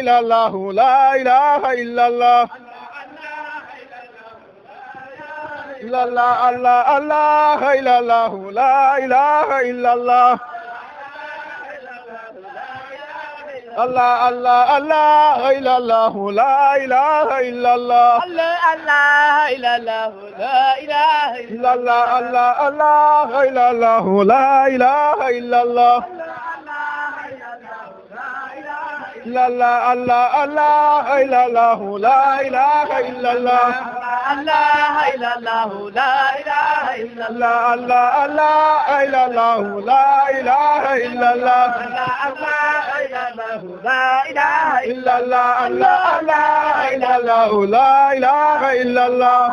إلا الله لا إله إلا الله إلا الله الله الله إلا الله لا إله إلا الله الله الله الله إلا الله لا إله إلا الله الله الله إلا الله لا إله إلا الله الله الله إلا الله لا إله إلا الله إلا الله الله الله إلا الله لا إله إلا الله الله إلا الله لا إله إلا الله الله الله إلا الله لا إله إلا الله إلا الله إلا الله الله إلا الله لا إله إلا الله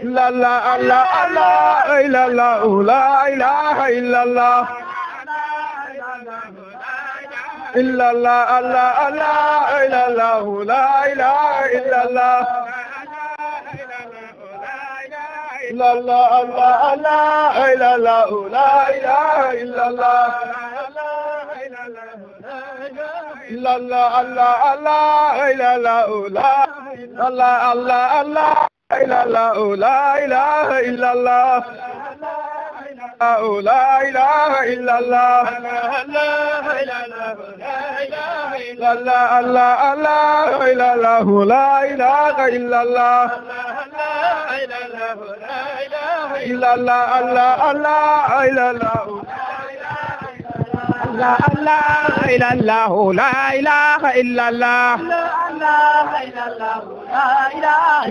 إلا الله الله الله إلا الله لا إله إلا الله إلا الله الله الله إلا الله لا إله إلا الله إلا الله الله الله إلا الله لا إله إلا الله إلا الله الله الله إلا الله لا الله الله الله إلا الله لا إله إلا الله لا إله إلا الله الله الله الله إلا الله لا إله إلا الله إلا الله الله الله إلا الله لا الله إلا الله لا إله إلا الله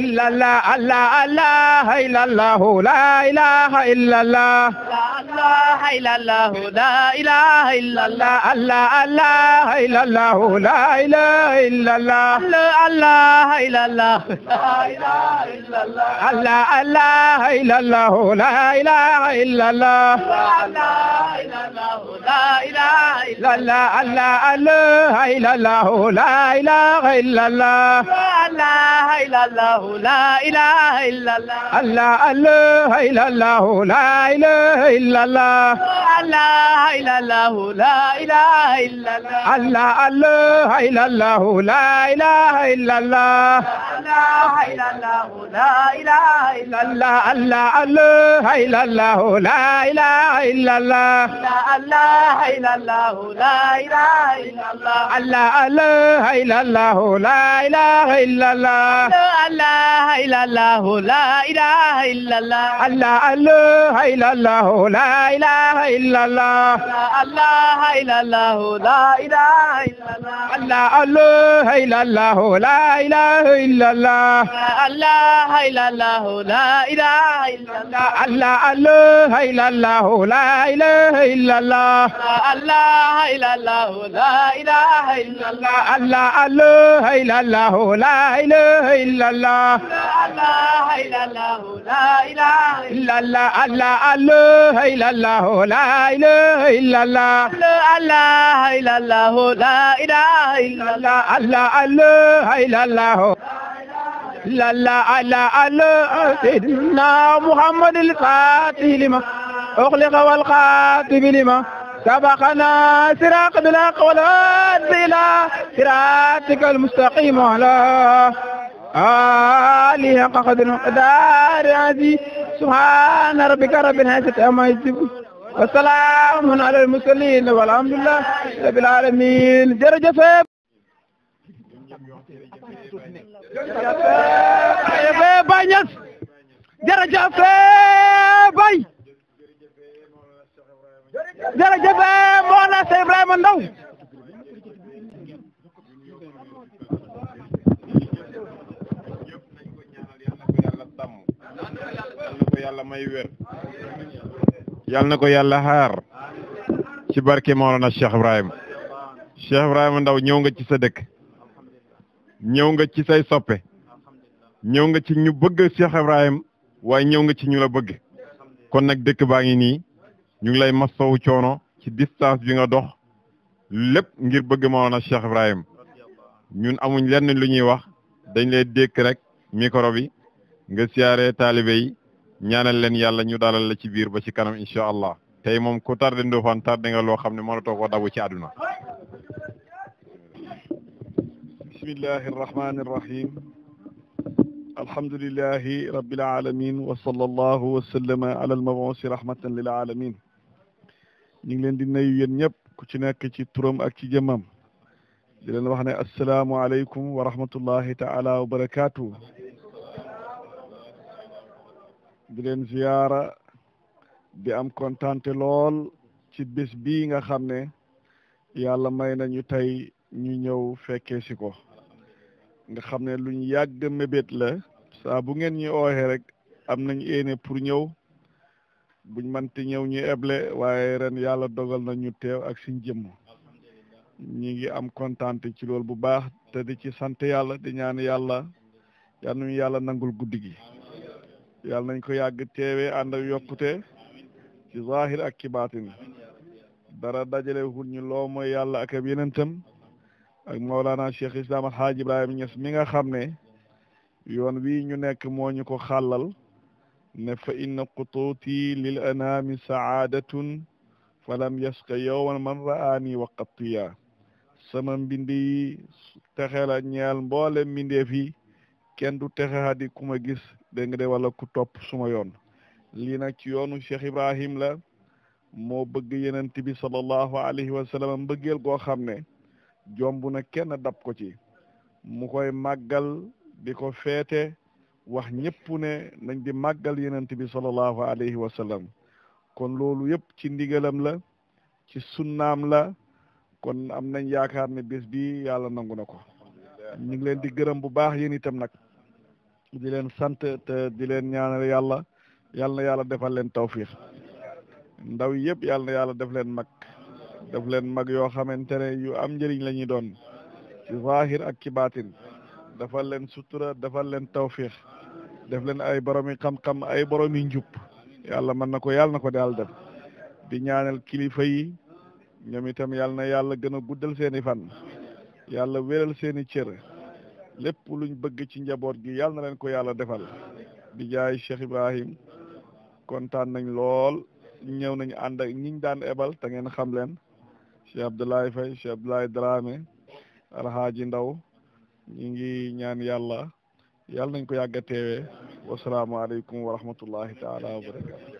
إلا الله الله الله إلا الله لا إله إلا الله الله إلا الله لا إله إلا الله الله الله إلا الله لا إله إلا الله الله إلا الله الله الله إلا الله لا إله إلا الله الله إلا الله لا إله إلا الله الله الله إلا الله لا إله إلا الله الله إلا الله لا إله إلا الله الله الله إلا الله لا إله إلا الله الله إلا الله لا إله إلا الله الله الله إلا الله لا إله إلا الله الله إلا الله لا إله إلا الله الله الله إلا الله لا إله إلا الله الله إلا الله لا إله إلا الله الله الله إلا الله لا إله إلا الله الله إلا الله لا إله إلا الله الله الله إلا الله لا إله إلا الله الله إلا الله لا إله إلا الله الله الله إلا الله لا إله إلا الله الله إلا الله لا إله إلا الله الله الله إلا الله لا إله إلا الله الله إلا الله لا إله إلا الله الله الله إلا الله لا إله إلا الله الله إلا الله لا إله إلا الله الله الله إلا الله لا إله إلا الله الله إلا الله لا إله إلا الله الله الله إلا الله لا لا لا لا سيدنا محمد الفاتح لما أغلق والخاتم لما سبقنا صراط بالحق والهادي إلى صراطك المستقيم على آله حق قدر ومقدار عظيم سبحان ربك رب العزة عما يصفون وسلام على المرسلين والحمد لله رب العالمين jërëjëf Baye Niass jërëjëf Baye jërëjëf Mawlana Cheikh Ibrahima Ndaw yàlla may wér yàlla na ko yàlla xaar ci barke Mawlana Cheikh Ibrahima Ndaw ñëw nga ci sa dëkk ñëw nga ci say soppe ñëw nga ci ñu bëgg Cheikh Ibrahima waaye ñëw nga ci ñu la bëgg kon nag dëkk baa ngi nii ñu ngi lay masawu coono ci distance bi nga dox lépp ngir bëgg Mawlana Cheikh Ibrahima ñun amuñ lenn lu ñuy wax dañ lay dékk rek micro bi nga siyaare taalibe yi ñaanal leen yàlla ñu dalal la ci biir ba ci kanam incha allah tey moom ku tardé Ndofane tardé nga loo xam ne mënatoo ko dabu ci àdduna bismillahi irrahmani irrahim alhamdulillahi rabbil alamin wa sallallahu wa sallama ala almabuusi rahmatan lil alamin ñu ngi leen di nuyu yéen ñëpp ku ci nekk ci turam ak ci jëmmam di leen wax ne assalaamu aleykum wa rahmatullahi taala wa barakaatu di leen ziyaara di am kontante lool ci bés bii nga xam ne yàlla may nañu tey ñu ñëw fekkee si ko nga xam ne luñ yàgg mébét la saa bu ngeen ñu ooxee rek am nañ yéene pour ñëw buñ manti ñëw ñu eble waaye ren yàlla dogal na ñu teew ak suñ jëmm ñi ngi am kontante ci loolu bu baax te di ci sant yàlla di ñaan yàlla yal nañu yàlla nangul guddi gi yàlla nañ ko yàgg teewee ànd ak yokkute ci zahir ak ci baatin dara dajale hul ñu loo mooy yàlla ak ab yenentam ak Mawlana Cheikh Islam Alhaaj Ibrahima Niass mi nga xam ne yoon wi ñu nekk moo ñu ko xàllal ne fa inna qutuuti lil anaami saadatun falam yasqa yowman man ra'aani wa qattiya sama mbindi yi texe la ñeel mboole mbindeef yi kenn du texe hadi ku ma gis dégg nga de wala ku topp suma yoon lii nag ci yoonu Cheikh Ibrahim la moo bëgg yenent bi sallallahu alayhi wa sallam mbëggeel goo xam ne jomb na kenn dab ko ci mu koy màggal di ko feete wax ñëpp ne nañ di màggal yenent bi sallallahu alayhi wa sallam kon loolu yëpp ci ndigalam la ci sunnaam la kon am nañ yaakaar ne bés bi yàlla nangu na ko ñu ngi leen di gërëm bu baax yéen itam nag di leen sant te di leen ñaanal yàlla yàlla na yàlla defal leen tawfiix ndaw yëpp yàlla na yàlla def leen mag yoo xamante ne yu am njëriñ la ñuy doon ci zahir ak ci baatin defal leen sutura defal leen tawfiix def leen ay boromi xam-xam ay boromi njub yàlla mën na ko yàlla na ko daal def di ñaanal kilifa yi ñoom itam yàlla na yàlla gën a guddal seeni fan yàlla wéral seeni cër lépp luñ bëgg ci njaboot gi yàlla na leen ko yàlla defal di jaay Cheikh Ibrahim kontaan nañ lool ñëw nañu ànd ak ñiñ daan ebal te ngeen xam leen Cheikh Abdoulaye Faye Cheikh Abdoulaye Dramé Alhaaji Ndaw ñi ngi ñaan yàlla nañ ko yàgg a teewee wasalaamualeykum wa rahmatullahi taala wa barakatu